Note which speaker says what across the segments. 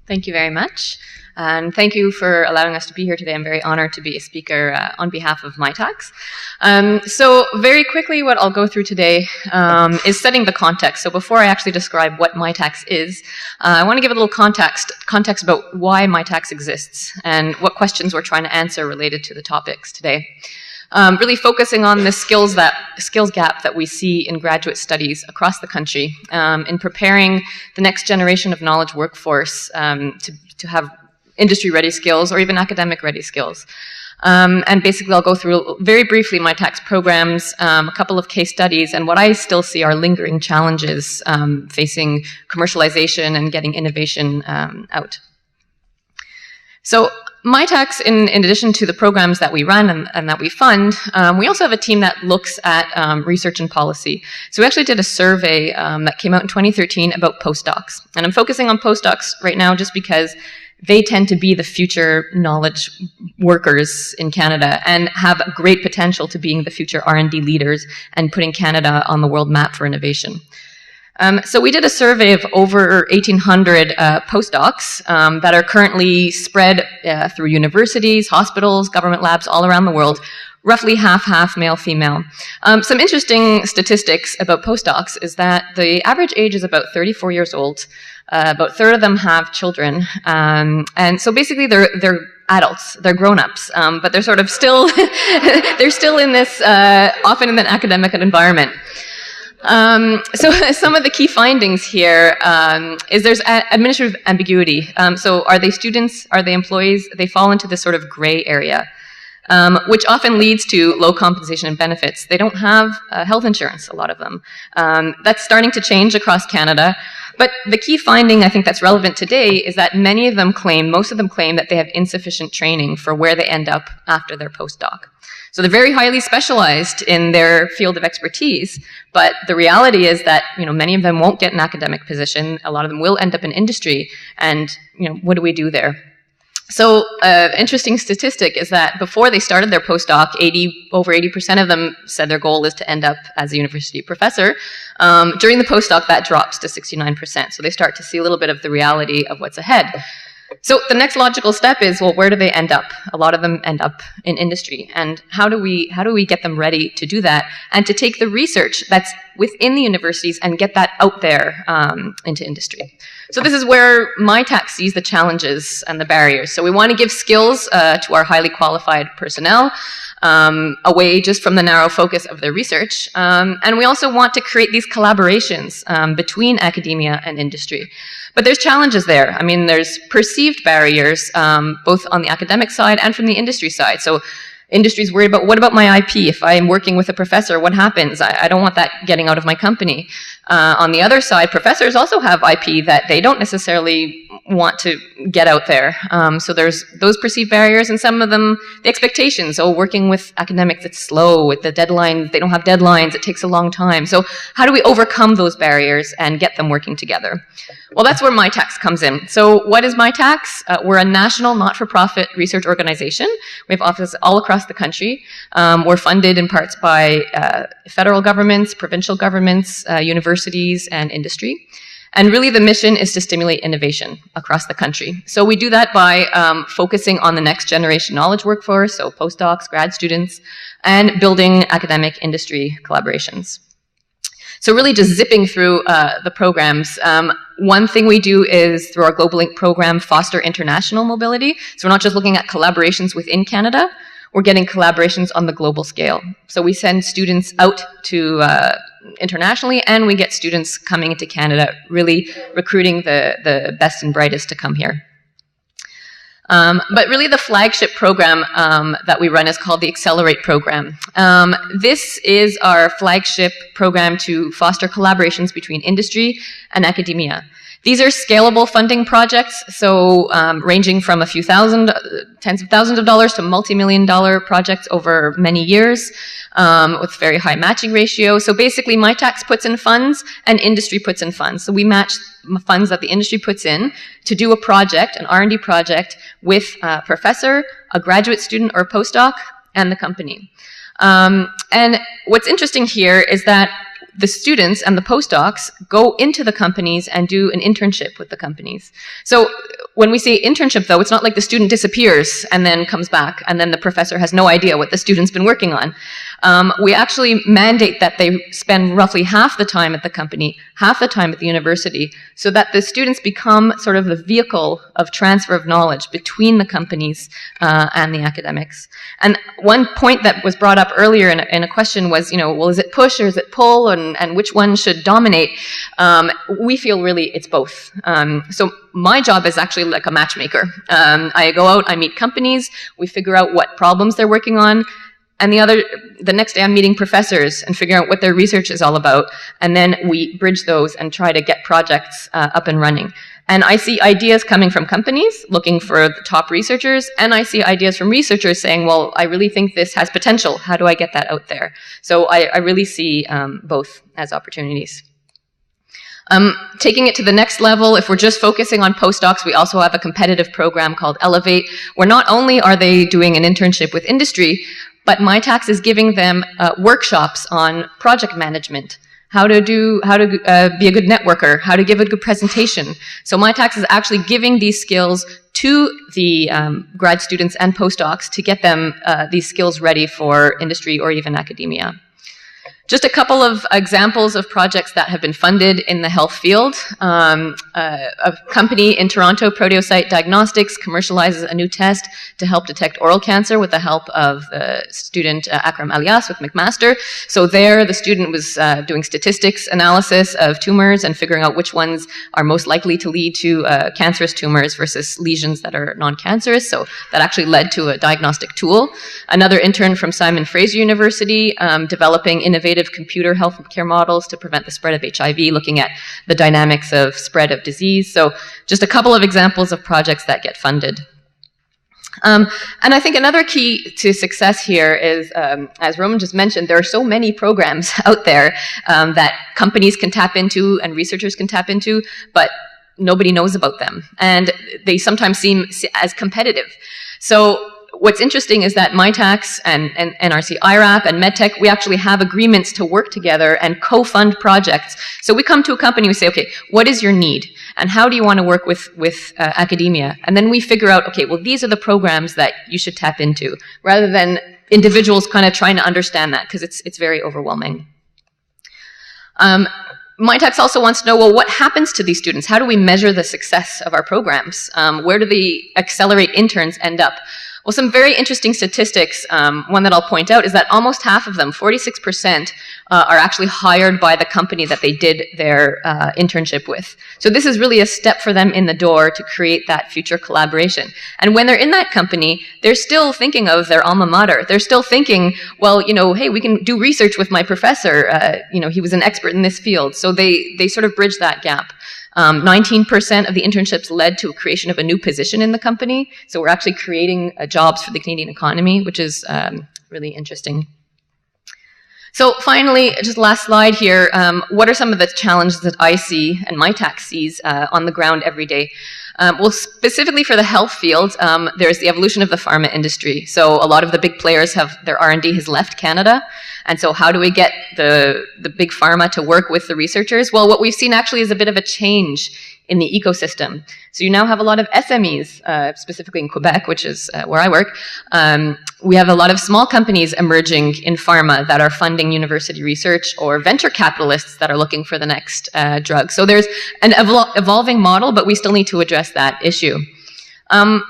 Speaker 1: Thank you very much. And thank you for allowing us to be here today. I'm very honored to be a speaker on behalf of MITACS. So very quickly, what I'll go through today is setting the context. So before I actually describe what MITACS is, I want to give a little context about why MITACS exists and what questions we're trying to answer related to the topics today. Really focusing on the skills gap that we see in graduate studies across the country in preparing the next generation of knowledge workforce to have industry-ready skills or even academic-ready skills. And basically, I'll go through very briefly MITACS programs, a couple of case studies, and what I still see are lingering challenges facing commercialization and getting innovation out. So MITACS, in addition to the programs that we run and that we fund, we also have a team that looks at research and policy. So we actually did a survey that came out in 2013 about postdocs. And I'm focusing on postdocs right now just because they tend to be the future knowledge workers in Canada and have great potential to being the future R&D leaders and putting Canada on the world map for innovation. So we did a survey of over 1,800 postdocs that are currently spread through universities, hospitals, government labs all around the world, roughly half-half male-female. Some interesting statistics about postdocs is that the average age is about 34 years old. About a third of them have children. And so basically they're adults, they're grown-ups, but they're sort of still, they're still in this, often in an academic environment. So some of the key findings here is there's administrative ambiguity. So are they students? Are they employees? They fall into this sort of gray area, which often leads to low compensation and benefits. They don't have health insurance, a lot of them. That's starting to change across Canada. But the key finding I think that's relevant today is that most of them claim that they have insufficient training for where they end up after their postdoc. So they're very highly specialized in their field of expertise, but the reality is that, many of them won't get an academic position. A lot of them will end up in industry, and, what do we do there? So, interesting statistic is that before they started their postdoc, over 80% of them said their goal is to end up as a university professor. During the postdoc, that drops to 69%. So they start to see a little bit of the reality of what's ahead. So the next logical step is, well, where do they end up? A lot of them end up in industry. And how do we get them ready to do that and to take the research that's within the universities and get that out there into industry? So this is where MITACS sees the challenges and the barriers. So we want to give skills to our highly qualified personnel, away just from the narrow focus of their research. And we also want to create these collaborations between academia and industry. But there's challenges there. I mean, there's perceived barriers, both on the academic side and from the industry side. So industry's worried about, what about my IP? If I'm working with a professor, what happens? I don't want that getting out of my company. On the other side, professors also have IP that they don't necessarily want to get out there. So there's those perceived barriers, and some of them, the expectations. Oh, working with academics, it's slow. With the deadlines, they don't have deadlines. It takes a long time. So how do we overcome those barriers and get them working together? Well, that's where MITACS comes in. So what is MITACS? We're a national not-for-profit research organization. We have offices all across the country. We're funded in parts by federal governments, provincial governments, universities, and industry. And really the mission is to stimulate innovation across the country. So we do that by focusing on the next generation knowledge workforce, so postdocs, grad students, and building academic industry collaborations. So really just zipping through the programs. One thing we do is, through our Global Link program, foster international mobility. So we're not just looking at collaborations within Canada, we're getting collaborations on the global scale. So we send students out to internationally, and we get students coming into Canada, really recruiting the best and brightest to come here. But really the flagship program that we run is called the Accelerate program. This is our flagship program to foster collaborations between industry and academia. These are scalable funding projects, so ranging from a few thousand, tens of thousands of dollars to multi-million-dollar projects over many years with very high matching ratio. So basically, MITACS puts in funds and industry puts in funds. So we match funds that the industry puts in to do a project, an R&D project, with a professor, a graduate student, or a postdoc, and the company. And what's interesting here is that the students and the postdocs go into the companies and do an internship with the companies. So when we say internship, though, it's not like the student disappears and then comes back and then the professor has no idea what the student's been working on. We actually mandate that they spend roughly half the time at the company, half the time at the university, so that the students become sort of the vehicle of transfer of knowledge between the companies and the academics. And one point that was brought up earlier in a question was, well, is it push or is it pull, and which one should dominate? We feel really it's both. So my job is actually like a matchmaker. I go out, I meet companies, we figure out what problems they're working on, and the next day I'm meeting professors and figuring out what their research is all about, and then we bridge those and try to get projects up and running. And I see ideas coming from companies looking for the top researchers, and I see ideas from researchers saying, well, I really think this has potential. How do I get that out there? So I really see both as opportunities. Taking it to the next level, if we're just focusing on postdocs, we also have a competitive program called Elevate, where not only are they doing an internship with industry, but MITACS is giving them workshops on project management, how to be a good networker, how to give a good presentation. So MITACS is actually giving these skills to the grad students and postdocs to get them these skills ready for industry or even academia. Just a couple of examples of projects that have been funded in the health field. A company in Toronto, Proteocyte Diagnostics, commercializes a new test to help detect oral cancer with the help of the student Akram Alias with McMaster. So there, the student was doing statistics analysis of tumors and figuring out which ones are most likely to lead to cancerous tumors versus lesions that are non-cancerous. So that actually led to a diagnostic tool. Another intern from Simon Fraser University developing innovative computer healthcare models to prevent the spread of HIV, looking at the dynamics of spread of disease. So just a couple of examples of projects that get funded. And I think another key to success here is, as Roman just mentioned, there are so many programs out there that companies can tap into and researchers can tap into, but nobody knows about them. And they sometimes seem as competitive. So what's interesting is that MITACS and NRC IRAP and MedTech, we actually have agreements to work together and co-fund projects. So we come to a company, we say, okay, what is your need? And how do you want to work with academia? And then we figure out, okay, well, these are the programs that you should tap into, rather than individuals kind of trying to understand that, because it's very overwhelming. MITACS also wants to know, well, what happens to these students? How do we measure the success of our programs? Where do the Accelerate interns end up? Well, some very interesting statistics, one that I'll point out, is that almost half of them, 46%, are actually hired by the company that they did their internship with. So this is really a step for them in the door to create that future collaboration. And when they're in that company, they're still thinking of their alma mater. They're still thinking, well, hey, we can do research with my professor. He was an expert in this field. So they sort of bridge that gap. 19% of the internships led to a creation of a new position in the company. So we're actually creating jobs for the Canadian economy, which is really interesting. So finally, just last slide here, what are some of the challenges that I see and MITACS sees on the ground every day? Well, specifically for the health field, there's the evolution of the pharma industry. So a lot of the big players their R&D has left Canada. And so how do we get the big pharma to work with the researchers? Well, what we've seen actually is a bit of a change in the ecosystem. So you now have a lot of SMEs, specifically in Quebec, which is where I work. We have a lot of small companies emerging in pharma that are funding university research, or venture capitalists that are looking for the next drug. So there's an evolving model, but we still need to address that issue.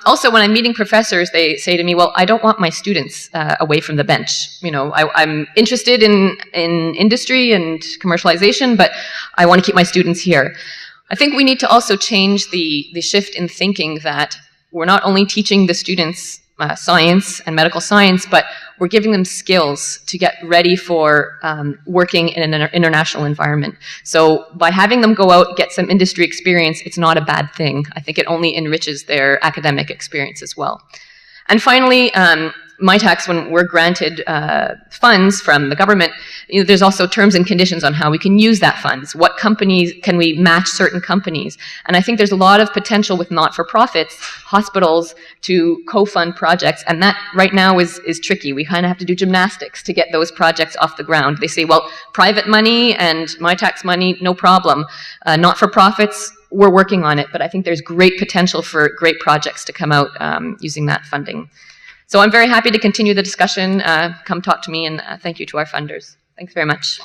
Speaker 1: Also, when I'm meeting professors, they say to me, well, I don't want my students away from the bench. I'm interested in industry and commercialization, but I want to keep my students here. I think we need to also change the shift in thinking that we're not only teaching the students science and medical science, but we're giving them skills to get ready for working in an international environment. So by having them go out, get some industry experience, it's not a bad thing. I think it only enriches their academic experience as well. And finally, MITACS, when we're granted funds from the government, there's also terms and conditions on how we can use that funds. What companies, can we match certain companies? And I think there's a lot of potential with not-for-profits, hospitals, to co-fund projects, and that right now is tricky. We kind of have to do gymnastics to get those projects off the ground. They say, well, private money and MITACS money, no problem. Not-for-profits, we're working on it, but I think there's great potential for great projects to come out using that funding. So I'm very happy to continue the discussion. Come talk to me, and thank you to our funders. Thanks very much.